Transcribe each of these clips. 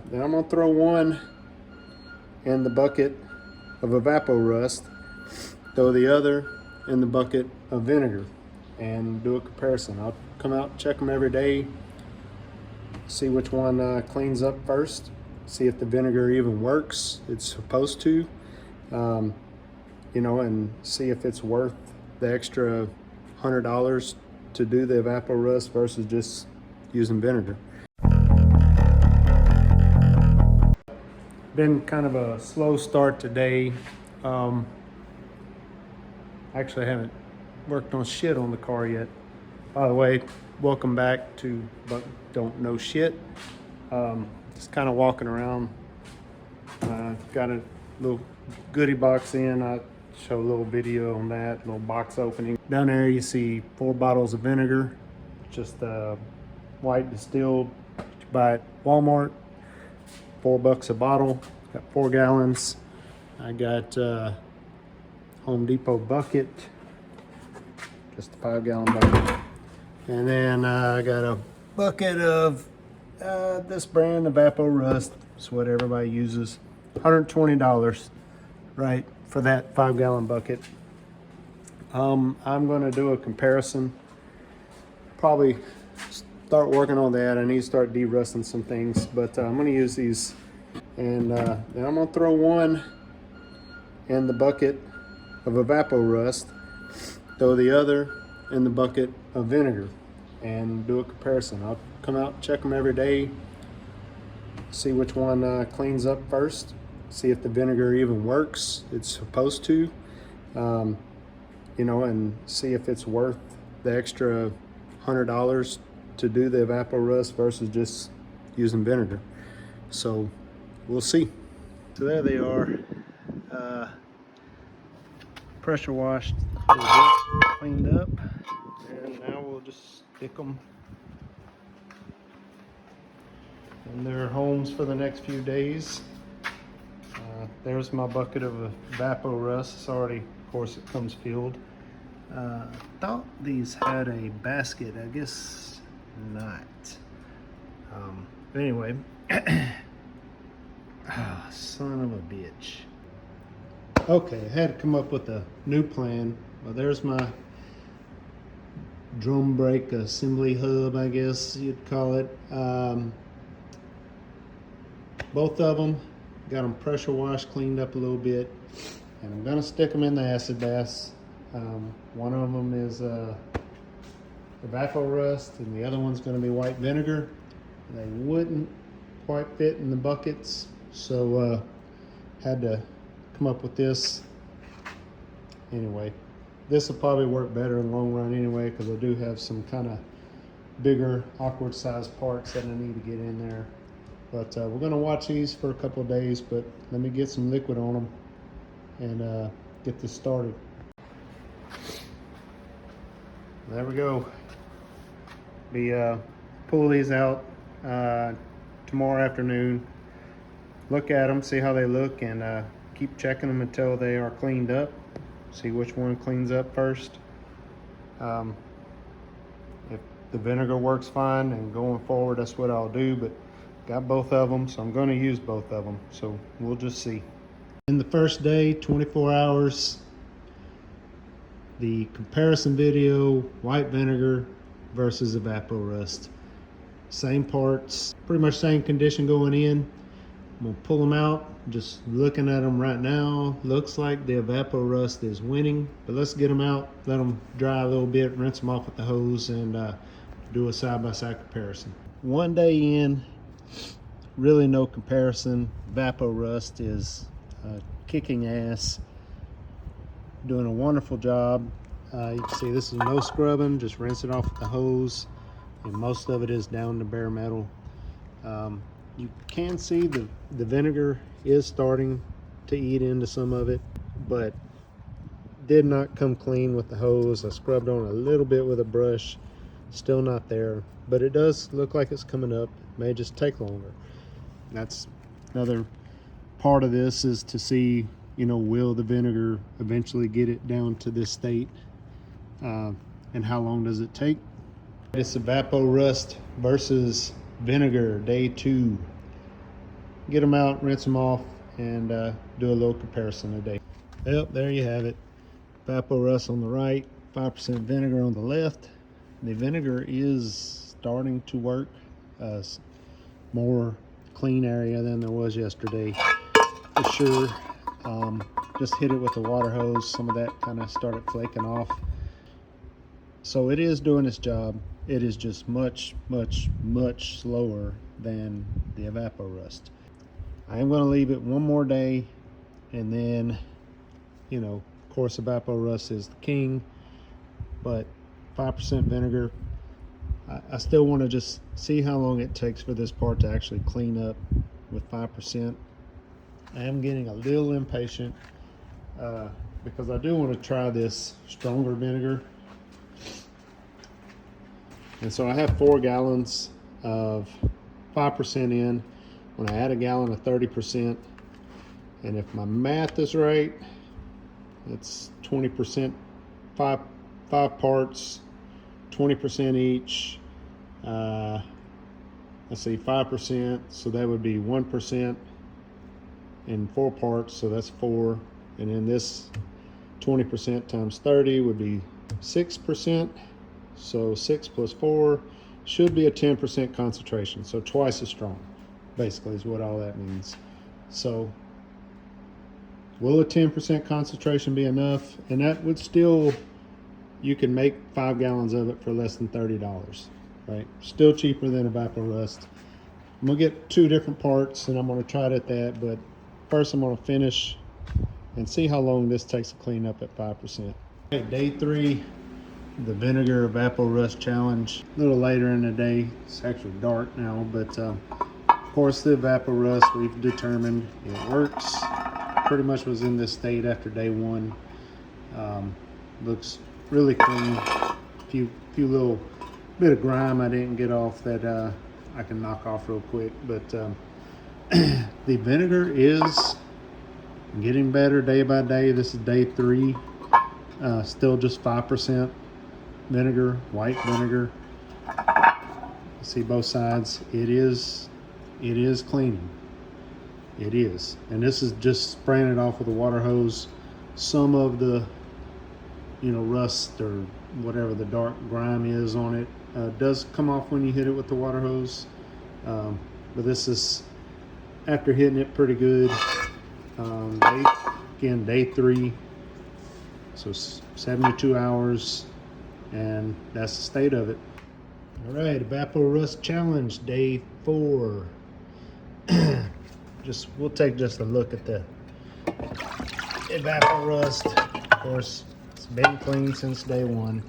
then I'm gonna throw one in the bucket of Evapo-Rust, throw the other in the bucket of vinegar, and do a comparison. I'll come out, check them every day, see which one cleans up first, see if the vinegar even works. It's supposed to, and see if it's worth the extra $100 to do the Evapo-Rust versus just using vinegar. Been kind of a slow start today. Actually, I haven't worked on shit on the car yet. By the way, welcome back to But Don't Know Shit. Just kind of walking around. Got a little goodie box in. I show a little video on that, little box opening. Down there you see 4 bottles of vinegar, just white distilled. You buy at Walmart, $4 a bottle. Got 4 gallons. I got Home Depot bucket, just a 5-gallon bucket. And then I got a bucket of this brand, Evapo-Rust. It's what everybody uses. $120, right, for that 5-gallon bucket. I'm gonna do a comparison. Probably start working on that. I need to start de-rusting some things, but I'm gonna use these. And then I'm gonna throw one in the bucket of Evapo-Rust, throw the other in the bucket of vinegar, and do a comparison. I'll come out, check them every day, see which one cleans up first, see if the vinegar even works. It's supposed to, and see if it's worth the extra $100 to do the Evapo-Rust versus just using vinegar. So we'll see. So there they are, pressure washed, a little bit, cleaned up, and now we'll just stick them in their homes for the next few days. There's my bucket of Evapo-Rust. It's already, of course, it comes filled. I thought these had a basket. I guess not. But anyway, son of a bitch. Okay, I had to come up with a new plan. Well, there's my drum brake assembly hub, I guess you'd call it. Both of them, got them pressure washed, cleaned up a little bit, and I'm gonna stick them in the acid baths. One of them is Evapo-Rust, and the other one's gonna be white vinegar. They wouldn't quite fit in the buckets, so had to come up with this. Anyway, this will probably work better in the long run anyway, because I do have some kind of bigger, awkward sized parts that I need to get in there. But we're gonna watch these for a couple of days, but let me get some liquid on them and get this started. There we go. Pull these out tomorrow afternoon, look at them, see how they look, and keep checking them until they are cleaned up. See which one cleans up first. If the vinegar works fine, and going forward, that's what I'll do. But got both of them, so I'm going to use both of them. So we'll just see. In the first day, 24 hours, the comparison video, white vinegar versus Evapo-Rust. Same parts, pretty much same condition going in. I'm gonna pull them out. Just looking at them right now, looks like the Evapo-Rust is winning, but let's get them out, let them dry a little bit, rinse them off with the hose, and do a side-by-side comparison. One day in, really no comparison. Evapo-Rust is kicking ass, doing a wonderful job. You can see this is no scrubbing, just rinse it off with the hose, and most of it is down to bare metal. You can see the vinegar is starting to eat into some of it, but did not come clean with the hose. I scrubbed on a little bit with a brush, still not there, but it does look like it's coming up. May just take longer. That's another part of this, is to see, will the vinegar eventually get it down to this state, and how long does it take. It's Evapo-Rust versus vinegar, day 2. get them out, rinse them off, and do a little comparison today. Yep, there you have it. Evapo-Rust on the right, 5% vinegar on the left. The vinegar is starting to work. More clean area than there was yesterday, for sure. Just hit it with the water hose. Some of that kind of started flaking off. So it is doing its job. It is just much, much, much slower than the Evapo-Rust. I am going to leave it one more day, and then, you know, of course, Evapo-Rust is the king, but 5% vinegar. I still want to just see how long it takes for this part to actually clean up with 5%. I am getting a little impatient because I do want to try this stronger vinegar. And so I have 4 gallons of 5% in. When I add a gallon of 30%, and if my math is right, it's 20%, five parts, 20% each. Let's see, 5%, so that would be 1% in 4 parts, so that's 4. And then this 20% times 30 would be 6%. So 6 plus 4 should be a 10% concentration, so twice as strong, basically, is what all that means. So will a 10% concentration be enough? And that would still, you can make 5 gallons of it for less than $30, right? Still cheaper than Evapo-Rust. I'm gonna get 2 different parts, and I'm gonna try it at that, but first I'm gonna finish and see how long this takes to clean up at 5%. Okay, day 3. The Vinegar Evapo-Rust challenge. A little later in the day. It's actually dark now, but of course the Evapo-Rust, we've determined it works. Pretty much was in this state after day 1. Looks really clean. Few little bit of grime I didn't get off that I can knock off real quick, but the vinegar is getting better day by day. This is day 3. Still just 5% vinegar, white vinegar. See both sides. It is cleaning. It is. And this is just spraying it off with a water hose. Some of the, you know, rust or whatever the dark grime is on it does come off when you hit it with the water hose. But this is after hitting it pretty good. Day 3. So 72 hours. And that's the state of it. All right, Evapo-Rust challenge day 4. We'll take just a look at the Evapo-Rust. Of course, it's been clean since day 1,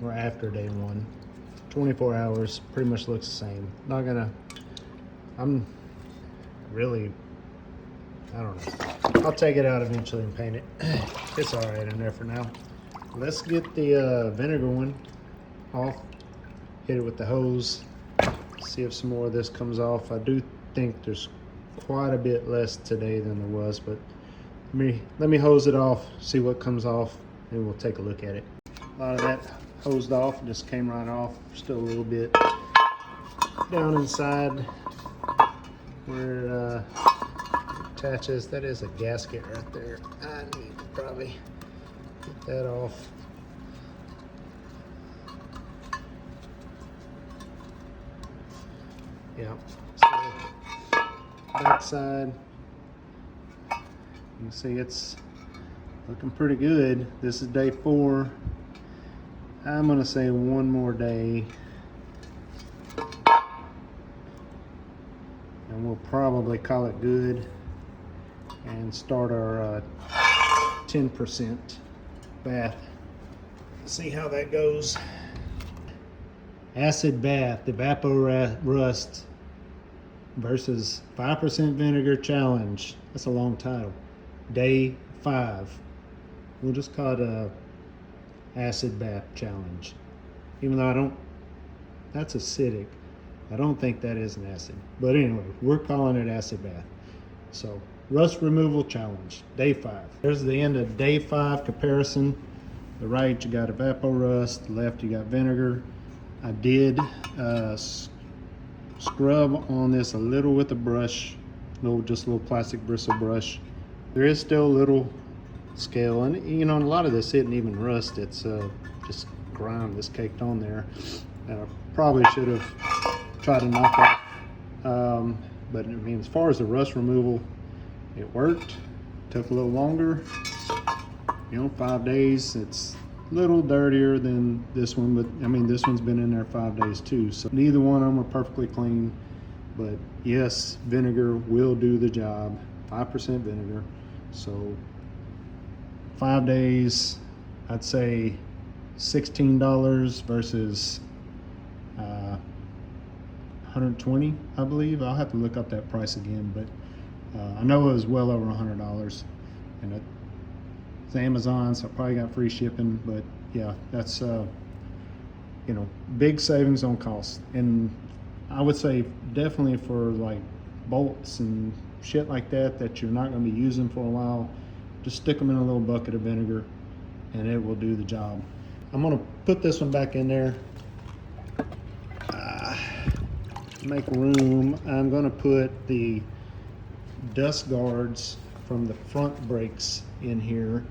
or after day 1. 24 hours, pretty much looks the same. I'm really, I don't know. I'll take it out eventually and paint it. It's all right in there for now. Let's get the vinegar one off, hit it with the hose, see if some more of this comes off. I do think there's quite a bit less today than there was, but let me hose it off, see what comes off, and we'll take a look at it. A lot of that hosed off, just came right off. Still a little bit down inside where it attaches. That is a gasket right there. I need to probably get that off. Yeah. So back side, you can see it's looking pretty good. This is day 4. I'm gonna say one more day, and we'll probably call it good and start our 10% bath. See how that goes. Acid bath, Evapo-Rust versus 5% vinegar challenge. That's a long title. Day 5. We'll just call it a acid bath challenge. Even though that's acidic. I don't think that is an acid. But anyway, we're calling it acid bath. So, rust removal challenge, day 5. There's the end of day 5 comparison. The right, you got Evapo-Rust. The left, you got vinegar. I did scrub on this a little with a brush, just a little plastic bristle brush. There is still a little scale, and you know, a lot of this isn't even rust, it's just grime that's caked on there. And I probably should have tried to knock off, but I mean, as far as the rust removal, it worked. Took a little longer, you know, 5 days. It's a little dirtier than this one, but I mean, this one's been in there 5 days too, so neither one of them are perfectly clean. But yes, vinegar will do the job. 5% vinegar. So 5 days, I'd say $16 versus 120, I believe. I'll have to look up that price again, but I know it was well over $100, and it's Amazon, so I probably got free shipping. But yeah, that's you know, big savings on cost. And I would say definitely for like bolts and shit like that you're not going to be using for a while, just stick them in a little bucket of vinegar and it will do the job. I'm going to put this one back in there. Make room. I'm going to put the dust guards from the front brakes in here.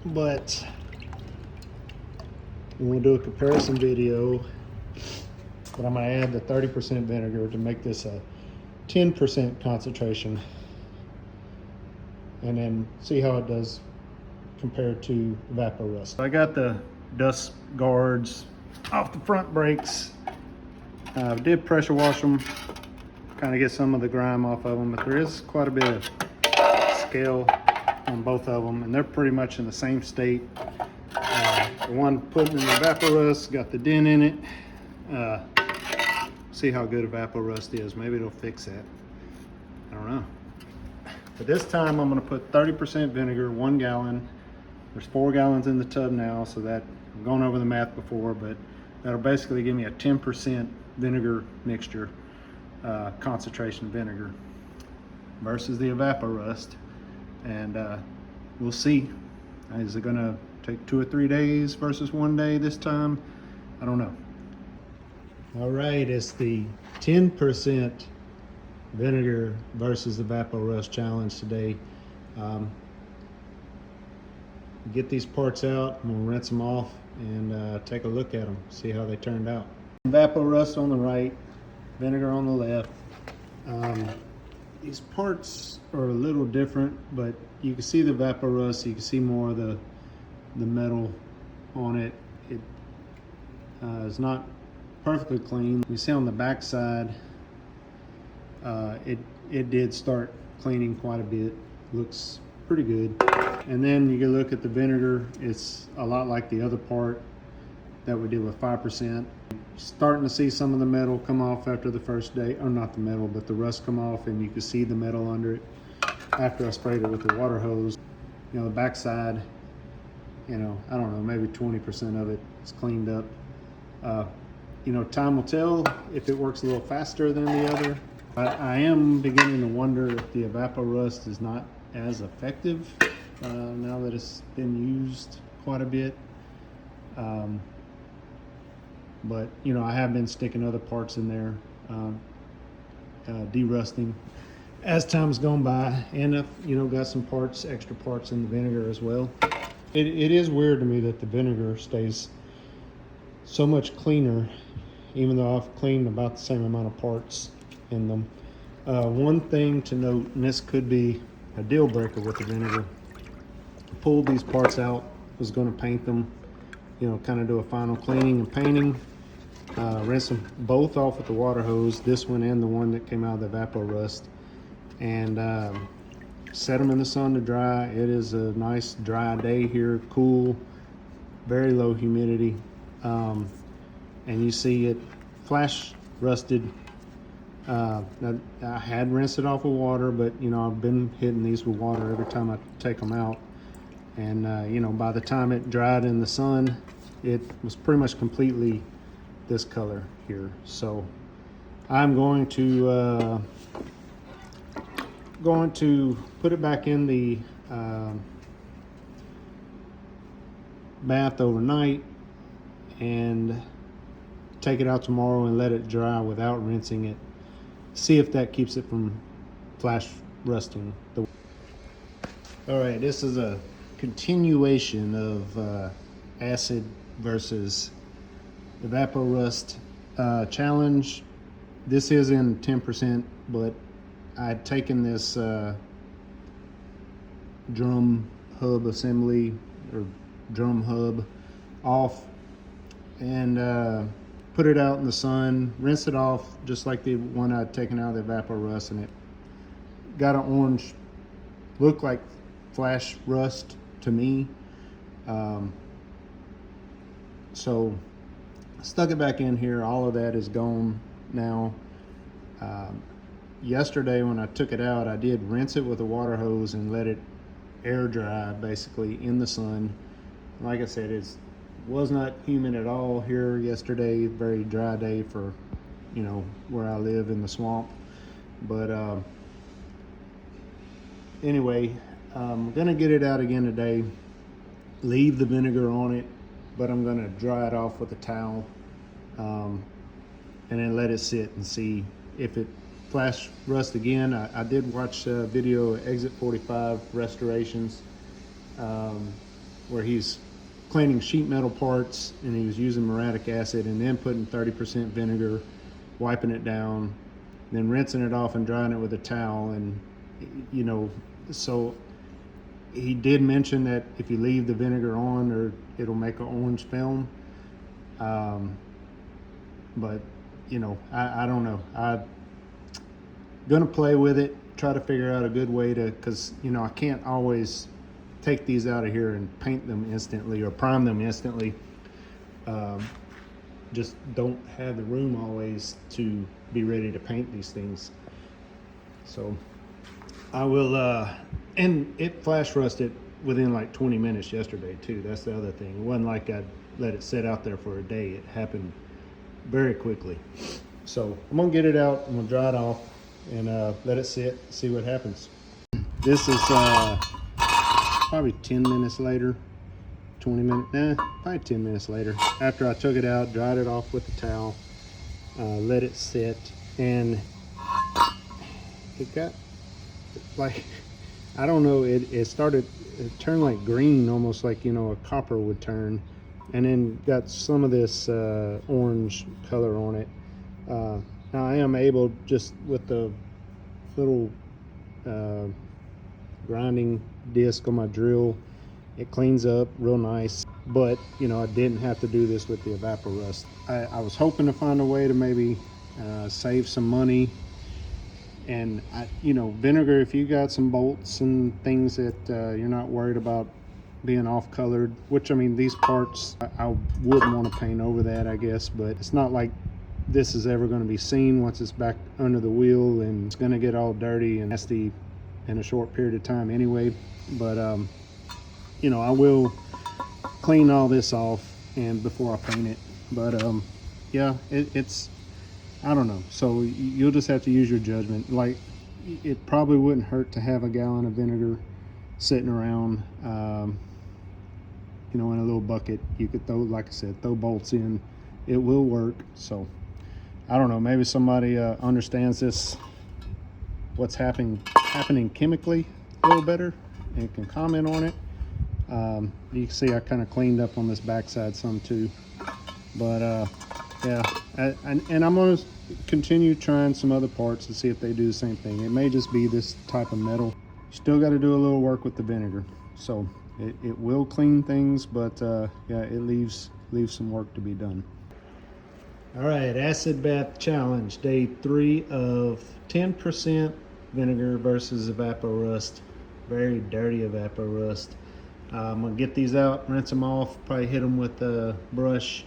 But we'll do a comparison video, but I'm going to add the 30% vinegar to make this a 10% concentration, and then see how it does compared to Evapo-Rust. I got the dust guards off the front brakes. Did pressure wash them, kind of get some of the grime off of them, but there is quite a bit of scale on both of them, and they're pretty much in the same state. The one putting in the Evapo-Rust got the dent in it. See how good Evapo-Rust is. Maybe it'll fix that. I don't know. But this time I'm going to put 30% vinegar, 1 gallon. There's 4 gallons in the tub now, so that, I'm going over the math before, but that'll basically give me a 10% vinegar mixture, concentration vinegar, versus the Evapo-Rust. And we'll see. Is it going to take 2 or 3 days versus 1 day this time? I don't know. All right, it's the 10% vinegar versus the Evapo-Rust challenge today. Get these parts out, I'm gonna rinse them off and take a look at them, see how they turned out. Evapo-Rust on the right, vinegar on the left. These parts are a little different, but you can see the Evapo-Rust, you can see more of the metal on it. It is not perfectly clean. You see on the back side, it did start cleaning quite a bit. Looks pretty good. And then you can look at the vinegar. It's a lot like the other part that we did with 5%. Starting to see some of the metal come off after the first day, or not the metal, but the rust come off, and you can see the metal under it after I sprayed it with the water hose. You know, the back side, you know, I don't know, maybe 20% of it is cleaned up. You know, time will tell if it works a little faster than the other. But I am beginning to wonder if the Evapo-Rust is not as effective now that it's been used quite a bit. But you know, I have been sticking other parts in there, de-rusting as time's gone by, and I've, you know, got some parts, extra parts in the vinegar as well. It is weird to me that the vinegar stays so much cleaner, even though I've cleaned about the same amount of parts in them. One thing to note, and this could be a deal breaker with the vinegar, pulled these parts out, was going to paint them, you know, kind of do a final cleaning and painting. Rinse them both off with the water hose, this one and the one that came out of the Evapo-Rust, and set them in the sun to dry. It is a nice dry day here, cool, very low humidity, and you see it flash rusted. I had rinsed it off with water, but you know, I've been hitting these with water every time I take them out, and you know, by the time it dried in the sun, it was pretty much completely this color here. So I'm going to put it back in the bath overnight and take it out tomorrow and let it dry without rinsing it. See if that keeps it from flash rusting. All right, this is a continuation of acid versus Evapo-Rust challenge. This is in 10%, but I had taken this drum hub assembly or drum hub off and put it out in the sun, rinse it off just like the one I'd taken out of the Evapo-Rust, and it got an orange, looked like flash rust to me. So stuck it back in here. All of that is gone now. Yesterday when I took it out, I did rinse it with a water hose and let it air dry basically in the sun. Like I said, it was not humid at all here yesterday. Very dry day for, you know, where I live in the swamp. But anyway, I'm gonna get it out again today, leave the vinegar on it, but I'm gonna dry it off with a towel, and then let it sit and see if it flash rust again. I did watch a video of Exit 45 Restorations, where he's cleaning sheet metal parts and he was using muriatic acid and then putting 30% vinegar, wiping it down, then rinsing it off and drying it with a towel. And you know, so he did mention that if you leave the vinegar on, or it'll make an orange film. But you know, I don't know. I'm gonna play with it, try to figure out a good way to, because you know, I can't always take these out of here and paint them instantly or prime them instantly. Just don't have the room always to be ready to paint these things. So I will, and it flash rusted within like 20 minutes yesterday too. That's the other thing. It wasn't like I let it sit out there for a day. It happened very quickly. So I'm gonna get it out, I'm gonna dry it off and let it sit, see what happens. This is probably 10 minutes later, 20 minutes, probably 10 minutes later, after I took it out, dried it off with a towel, let it sit, and it got like, I don't know, it turned like green, almost like, you know, a copper would turn, and then got some of this orange color on it. Now I am able, just with the little grinding disc on my drill, it cleans up real nice. But you know, I didn't have to do this with the Evapo-Rust. I was hoping to find a way to maybe save some money. And you know, vinegar, if you got some bolts and things that you're not worried about being off colored, which I mean, these parts I wouldn't want to paint over that, I guess, but it's not like this is ever going to be seen once it's back under the wheel, and it's going to get all dirty and nasty in a short period of time anyway. But you know, I will clean all this off and before I paint it. But yeah, it's, I don't know, so you'll just have to use your judgment. Like, it probably wouldn't hurt to have a gallon of vinegar sitting around, you know, in a little bucket. You could throw, like I said, throw bolts in, it will work. So I don't know, maybe somebody understands this, what's happening chemically a little better, and can comment on it. You can see I kind of cleaned up on this backside some too. But yeah, and I'm going to continue trying some other parts to see if they do the same thing. It may just be this type of metal. Still got to do a little work with the vinegar, so it will clean things, but yeah, it leaves some work to be done. All right, acid bath challenge, day 3 of 10% vinegar versus Evapo-Rust. Very dirty Evapo-Rust. I'm gonna get these out, rinse them off, probably hit them with a brush,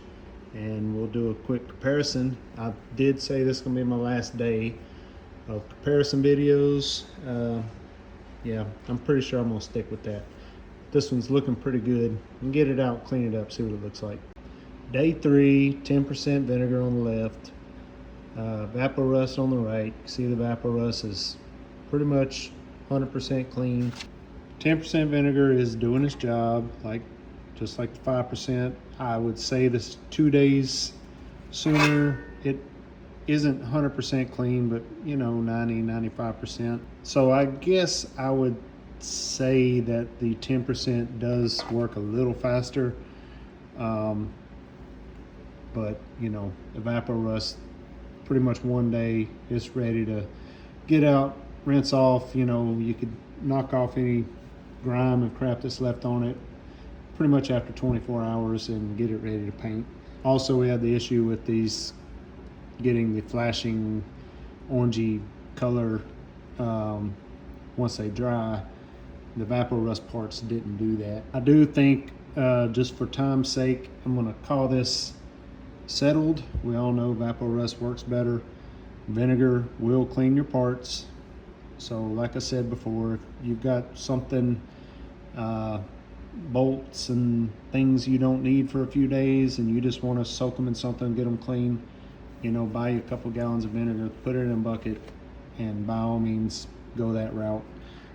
and we'll do a quick comparison. I did say this is gonna be my last day of comparison videos. Yeah, I'm pretty sure I'm gonna stick with that. This one's looking pretty good. And get it out, clean it up, see what it looks like. Day 3, 10% vinegar on the left, Evapo-Rust on the right. See, the Evapo-Rust is pretty much 100% clean. 10% vinegar is doing its job, like just like the 5%. I would say this 2 days sooner. It isn't 100% clean, but you know, 90-95%. So I guess I would say that the 10% does work a little faster. But you know, Evapo-Rust, pretty much one day it's ready to get out, rinse off. You know, you could knock off any grime and crap that's left on it pretty much after 24 hours and get it ready to paint. Also, we had the issue with these getting the flashing orangey color once they dry. The Evapo-Rust parts didn't do that. I do think just for time's sake, I'm gonna call this settled. We all know Evapo-Rust works better. Vinegar will clean your parts. So like I said before, if you've got something, bolts and things you don't need for a few days and you just want to soak them in something, get them clean, you know, buy you a couple gallons of vinegar, put it in a bucket, and by all means go that route.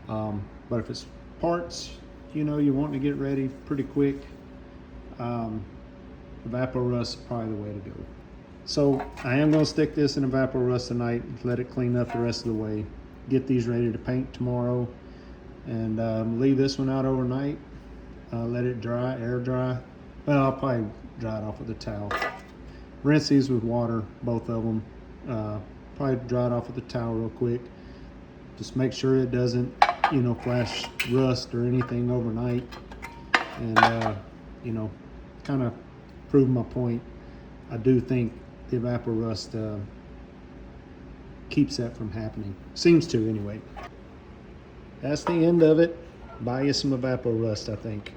But if it's parts, you know, you want to get ready pretty quick, Evapo-Rust is probably the way to go. So I am going to stick this in Evapo-Rust tonight, let it clean up the rest of the way, get these ready to paint tomorrow, and leave this one out overnight, let it dry, air dry. Well, I'll probably dry it off with a towel. Rinse these with water, both of them. Probably dry it off with a towel real quick. Just make sure it doesn't, you know, flash rust or anything overnight. And, you know, kind of prove my point. I do think the Evapo-Rust keeps that from happening. Seems to, anyway. That's the end of it. Buy you some Evapo-Rust, I think.